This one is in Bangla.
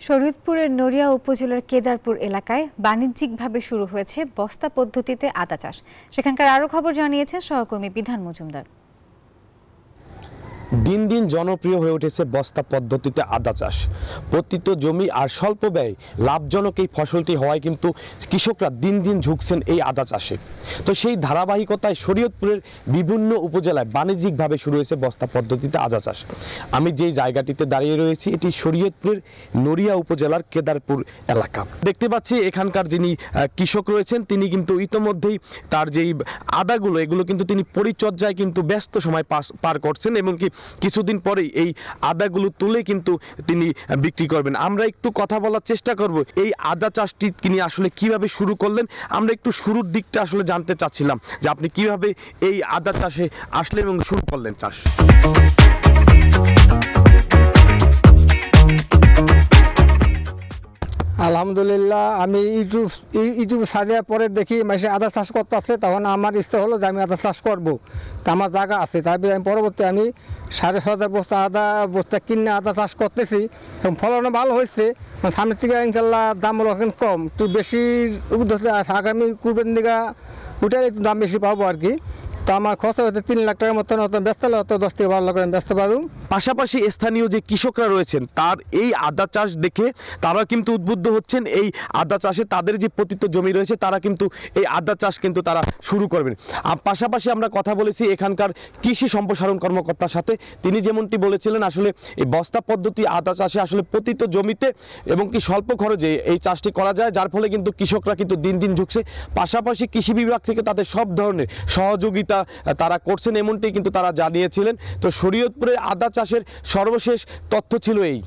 শরীয়তপুরের নড়িয়া উপজেলার কেদারপুর এলাকায় বাণিজ্যিকভাবে শুরু হয়েছে বস্তা পদ্ধতিতে আদা চাষ। সেখানকার আরও খবর জানিয়েছেন সহকর্মী বিধান মজুমদার। দিন দিন জনপ্রিয় হয়ে উঠেছে বস্তা পদ্ধতিতে আদা চাষ। পতিত জমি আর স্বল্প ব্যয় লাভজনক এই ফসলটি হওয়ায় কিন্তু কৃষকরা দিন দিন ঝুঁকছেন এই আদা চাষে। তো সেই ধারাবাহিকতায় শরীয়তপুরের বিভিন্ন উপজেলায় বাণিজ্যিকভাবে শুরু হয়েছে বস্তা পদ্ধতিতে আদা চাষ। আমি যেই জায়গাটিতে দাঁড়িয়ে রয়েছি এটি শরীয়তপুরের নড়িয়া উপজেলার কেদারপুর এলাকা। দেখতে পাচ্ছি এখানকার যিনি কৃষক রয়েছেন তিনি কিন্তু ইতোমধ্যেই তার যেই আদাগুলো এগুলো কিন্তু তিনি পরিচর্যায় কিন্তু ব্যস্ত সময় পার করছেন এবং কি কিছুদিন পরেই এই আদাগুলো তুলে কিন্তু তিনি বিক্রি করবেন। আমরা একটু কথা বলার চেষ্টা করব এই আদা চাষটি তিনি আসলে কিভাবে শুরু করলেন। আমরা একটু শুরুর দিকটা আসলে জানতে চাচ্ছিলাম যে আপনি কিভাবে এই আদা চাষে আসলেন এবং শুরু করলেন চাষ। আলহামদুলিল্লাহ, আমি ইউটিউব সারিয়ার পরে দেখি মাসে আদা চাষ করতে আছে, তখন আমার ইচ্ছা হলো যে আমি আদা চাষ করবো। তা আমার জায়গা আছে, তারপরে আমি পরবর্তী 7,500 বস্তা আদা কিনে আদা চাষ করতেছি এবং ফলনও ভালো হয়েছে। সামনের থেকে ইনশাল্লাহ দাম হলো এখন কম, একটু বেশি আগামী কুরবানির দিকে ওটাই একটু দাম বেশি পাবো আর কি। তো আমার খরচা হচ্ছে 3 লাখ টাকার মতন, ব্যস্ত হলে হয়তো 10 থেকে 12 লাখ টাকা ব্যস্ত পারুন। পাশাপাশি স্থানীয় যে কৃষকরা রয়েছেন তার এই আদা চাষ দেখে তারা কিন্তু উদ্বুদ্ধ হচ্ছেন এই আদা চাষে। তাদের যে পতিত জমি রয়েছে তারা কিন্তু এই আদা চাষ কিন্তু তারা শুরু করবেন। পাশাপাশি আমরা কথা বলেছি এখানকার কৃষি সম্প্রসারণ কর্মকর্তার সাথে। তিনি যেমনটি বলেছিলেন আসলে এই বস্তা পদ্ধতি আদা চাষে আসলে পতিত জমিতে এবং কি স্বল্প খরচে এই চাষটি করা যায়, যার ফলে কিন্তু কৃষকরা কিন্তু দিন দিন ঝুঁকছে। পাশাপাশি কৃষি বিভাগ থেকে তাদের সব ধরনের সহযোগিতা তারা করছেন এমনটি কিন্তু তারা জানিয়েছিলেন। তো শরীয়তপুরের আদা চাষের সর্বশেষ তথ্য ছিল এই।